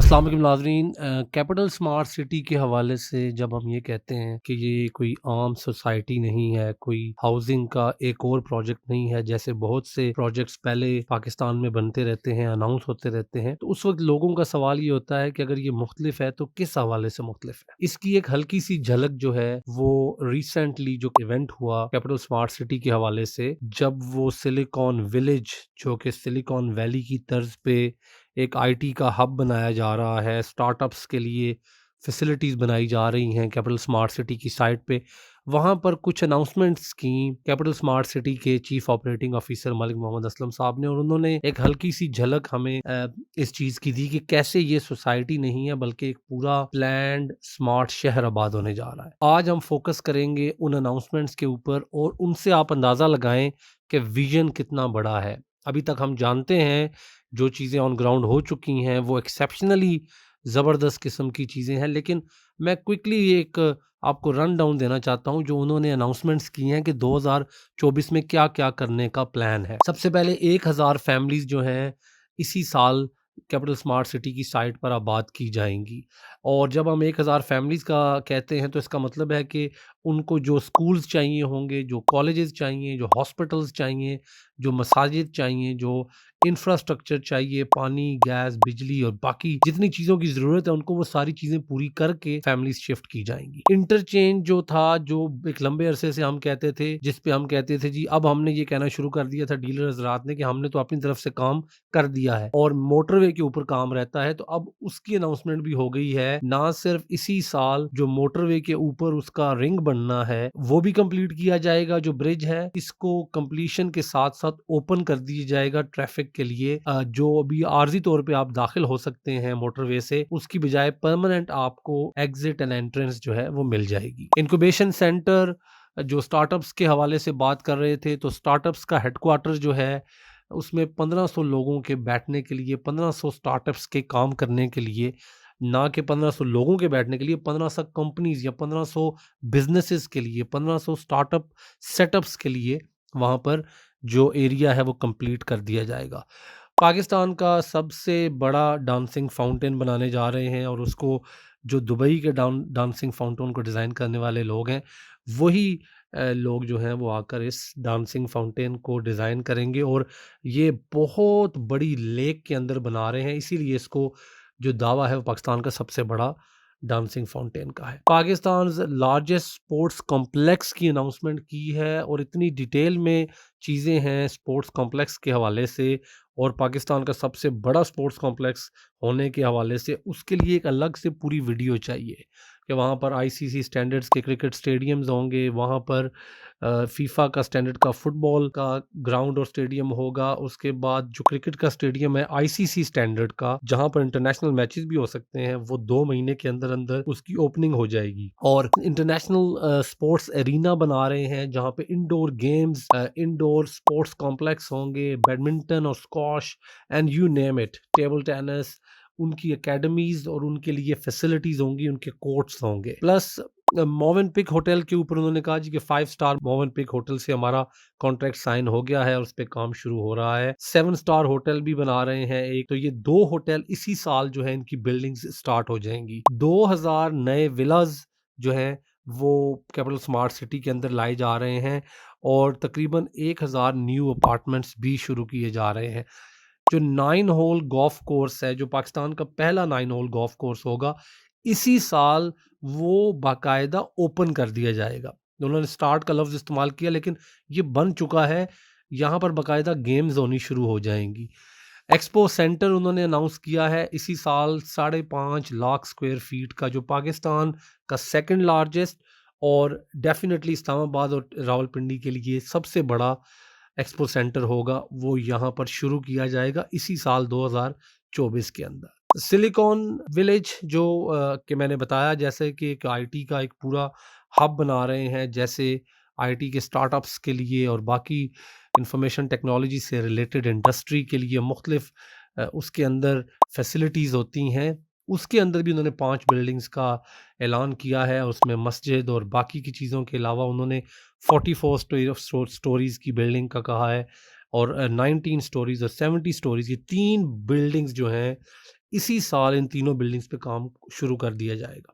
अस्सलाम वालेकुम नाज़रीन। कैपिटल स्मार्ट सिटी के हवाले से जब हम ये कहते हैं कि ये कोई आम सोसाइटी नहीं है, कोई हाउसिंग का एक और प्रोजेक्ट नहीं है, जैसे बहुत से प्रोजेक्ट्स पहले पाकिस्तान में बनते रहते हैं, अनाउंस होते रहते हैं, तो उस वक्त लोगों का सवाल ये होता है कि अगर ये मुख्तलिफ है तो किस हवाले से मुख्तलिफ है। इसकी एक हल्की सी झलक जो है वो रिसेंटली जो इवेंट हुआ कैपिटल स्मार्ट सिटी के हवाले से, जब वो सिलिकॉन विलेज जो कि सिलिकॉन वैली की तर्ज पे एक आईटी का हब बनाया जा रहा है, स्टार्टअप्स के लिए फैसिलिटीज़ बनाई जा रही हैं कैपिटल स्मार्ट सिटी की साइट पे। वहाँ पर कुछ अनाउंसमेंट्स की कैपिटल स्मार्ट सिटी के chief operating officer Malik Mohammad Aslam sahab ने, और उन्होंने एक हल्की सी झलक हमें इस चीज़ की दी कि कैसे ये सोसाइटी नहीं है बल्कि एक पूरा प्लैन्ड स्मार्ट शहर आबाद होने जा रहा है। आज हम फोकस करेंगे उन अनाउंसमेंट्स के ऊपर और उनसे आप अंदाज़ा लगाएं कि विजन कितना बड़ा है। अभी तक हम जानते हैं जो चीज़ें ऑन ग्राउंड हो चुकी हैं वो एक्सेप्शनली ज़बरदस्त किस्म की चीज़ें हैं, लेकिन मैं क्विकली एक आपको रन डाउन देना चाहता हूँ जो उन्होंने अनाउंसमेंट्स की हैं कि 2024 में क्या-क्या करने का प्लान है। सबसे पहले 1000 फैमिलीज़ जो हैं इसी साल कैपिटल स्मार्ट सिटी की साइट पर आबाद की जाएँगी। और जब हम 1000 फैमिलीज़ का कहते हैं तो इसका मतलब है कि उनको जो स्कूल्स चाहिए होंगे, जो कॉलेजेस चाहिए, जो हॉस्पिटल्स चाहिए, जो मसाजिद चाहिए, जो इंफ्रास्ट्रक्चर चाहिए, पानी, गैस, बिजली और बाकी जितनी चीज़ों की ज़रूरत है उनको वो सारी चीज़ें पूरी करके फैमिलीज़ शिफ्ट की जाएँगी। इंटरचेंज जो था, जो एक लंबे अरसे से हम कहते थे, जिस पे हम कहते थे जी अब हमने ये कहना शुरू कर दिया था डीलर हज़रात ने कि हमने तो अपनी तरफ से काम कर दिया है और मोटरवे के ऊपर काम रहता है, तो अब उसकी अनाउंसमेंट भी हो गई है। ना सिर्फ इसी साल जो मोटरवे के ऊपर उसका रिंग बनना है, वो भी कंप्लीट किया जाएगा, जो ब्रिज है, इसको कंप्लीशन के साथ-साथ ओपन कर दिया जाएगा ट्रैफिक के लिए। जो अभी आर्ज़ी तौर पे आप दाखिल हो सकते हैं मोटरवे से, उसकी बजाय परमानेंट आपको एग्ज़िट एंड एंट्रेंस जो है वो मिल जाएगी। इंक्यूबेशन सेंटर जो स्टार्टअप्स के हवाले से बात कर रहे थे, तो स्टार्टअप्स का हेडक्वार्टर जो है उसमें 1500 लोगों के बैठने के लिए, 1500 स्टार्टअप्स के काम करने के लिए, ना कि 1500 लोगों के बैठने के लिए, 1500 कंपनीज़ या 1500 बिज़नेसेस के लिए, 1500 स्टार्टअप सेटअप्स के लिए वहाँ पर जो एरिया है वो कंप्लीट कर दिया जाएगा। पाकिस्तान का सबसे बड़ा डांसिंग फाउंटेन बनाने जा रहे हैं और उसको जो दुबई के डांसिंग फाउंटेन को डिज़ाइन करने वाले लोग हैं, वही लोग जो हैं वो आकर इस डांसिंग फाउंटेन को डिज़ाइन करेंगे और ये बहुत बड़ी लेक के अंदर बना रहे हैं, इसीलिए इसको जो दावा है वो पाकिस्तान का सबसे बड़ा डांसिंग फाउंटेन का है। पाकिस्तान लार्जेस्ट स्पोर्ट्स कॉम्प्लेक्स की अनाउंसमेंट की है और इतनी डिटेल में चीज़ें हैं स्पोर्ट्स कॉम्प्लेक्स के हवाले से और पाकिस्तान का सबसे बड़ा स्पोर्ट्स कॉम्प्लेक्स होने के हवाले से, उसके लिए एक अलग से पूरी वीडियो चाहिए कि वहाँ पर आईसीसी स्टैंडर्ड्स के क्रिकेट स्टेडियम्स होंगे, वहाँ पर फीफा का स्टैंडर्ड का फुटबॉल का ग्राउंड और स्टेडियम होगा, उसके बाद जो क्रिकेट का स्टेडियम है आईसीसी स्टैंडर्ड का, जहाँ पर इंटरनेशनल मैचेस भी हो सकते हैं, वो 2 महीने के अंदर-अंदर उसकी ओपनिंग हो जाएगी। और इंटरनेशनल स्पोर्ट्स एरिना बना रहे हैं, जहाँ पे indoor games, indoor sports complex होंगे, बैडमिंटन और squash and you name it, table tennis, उनकी एकेडमीज़ और उनके लिए फैसिलिटीज़ होंगी, उनके कोर्ट्स होंगे। प्लस मोवेनपिक होटल के ऊपर उन्होंने कहा जी कि 5 स्टार मोवेनपिक होटल से हमारा कॉन्ट्रैक्ट साइन हो गया है और उस पे काम शुरू हो रहा है। 7 स्टार होटल भी बना रहे हैं एक, तो ये 2 होटल इसी साल जो है इनकी बिल्डिंग्स स्टार्ट हो जाएँगी। 2000 नए विलाज़ जो हैं वो कैपिटल स्मार्ट सिटी के अंदर लाए जा रहे हैं और तकरीबन 1000 न्यू अपार्टमेंट्स भी शुरू किए जा रहे हैं। जो 9 होल गोल्फ कोर्स है, जो पाकिस्तान का पहला 9 होल गोल्फ कोर्स होगा, इसी साल वो बाकायदा ओपन कर दिया जाएगा। उन्होंने स्टार्ट का लफ्ज़ इस्तेमाल किया लेकिन ये बन चुका है, यहाँ पर बाकायदा गेम्स होनी शुरू हो जाएँगी। एक्सपो सेंटर उन्होंने अनाउंस किया है इसी साल 5.5 लाख स्क्वायर फीट का, जो पाकिस्तान का सेकंड लार्जेस्ट और डेफ़िनिटली इस्लामाबाद और रावलपिंडी के लिए सबसे बड़ा एक्सपो सेंटर होगा, वो यहाँ पर शुरू किया जाएगा इसी साल 2024 के अंदर। सिलिकॉन विलेज जो कि मैंने बताया जैसे कि एक आईटी का एक पूरा हब बना रहे हैं, जैसे आईटी के स्टार्टअप्स के लिए और बाकी इंफॉर्मेशन टेक्नोलॉजी से रिलेटेड इंडस्ट्री के लिए मुख्तलिफ उसके अंदर फैसिलिटीज़ होती हैं। उसके अंदर भी उन्होंने 5 बिल्डिंग्स का ऐलान किया है, उसमें मस्जिद और बाकी की चीज़ों के अलावा उन्होंने 44 स्टोरीज़ की बिल्डिंग का कहा है और 19 स्टोरीज़ और 70 स्टोरीज़, ये 3 बिल्डिंग्स जो हैं इसी साल इन तीनों बिल्डिंग्स पे काम शुरू कर दिया जाएगा।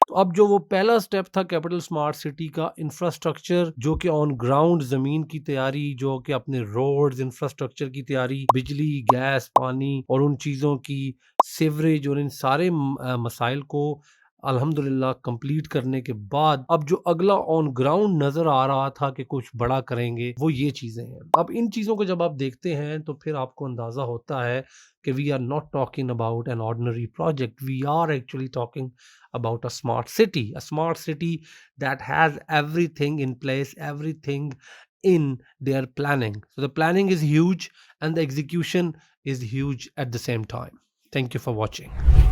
तो अब जो वो पहला स्टेप था कैपिटल स्मार्ट सिटी का, इंफ्रास्ट्रक्चर जो कि ऑन ग्राउंड ज़मीन की तैयारी, जो कि अपने रोड्स, इंफ्रास्ट्रक्चर की तैयारी, बिजली, गैस, पानी और उन चीज़ों की, सीवरेज और इन सारे मसाइल को अल्हम्दुलिल्लाह कंप्लीट करने के बाद अब जो अगला ऑन ग्राउंड नज़र आ रहा था कि कुछ बड़ा करेंगे, वो ये चीज़ें हैं। अब इन चीज़ों को जब आप देखते हैं तो फिर आपको अंदाज़ा होता है कि we are not talking about an ordinary project, we are actually talking about a smart city that has everything in place, everything in their planning. So the planning is huge and the execution is huge at the same time. Thank you for watching.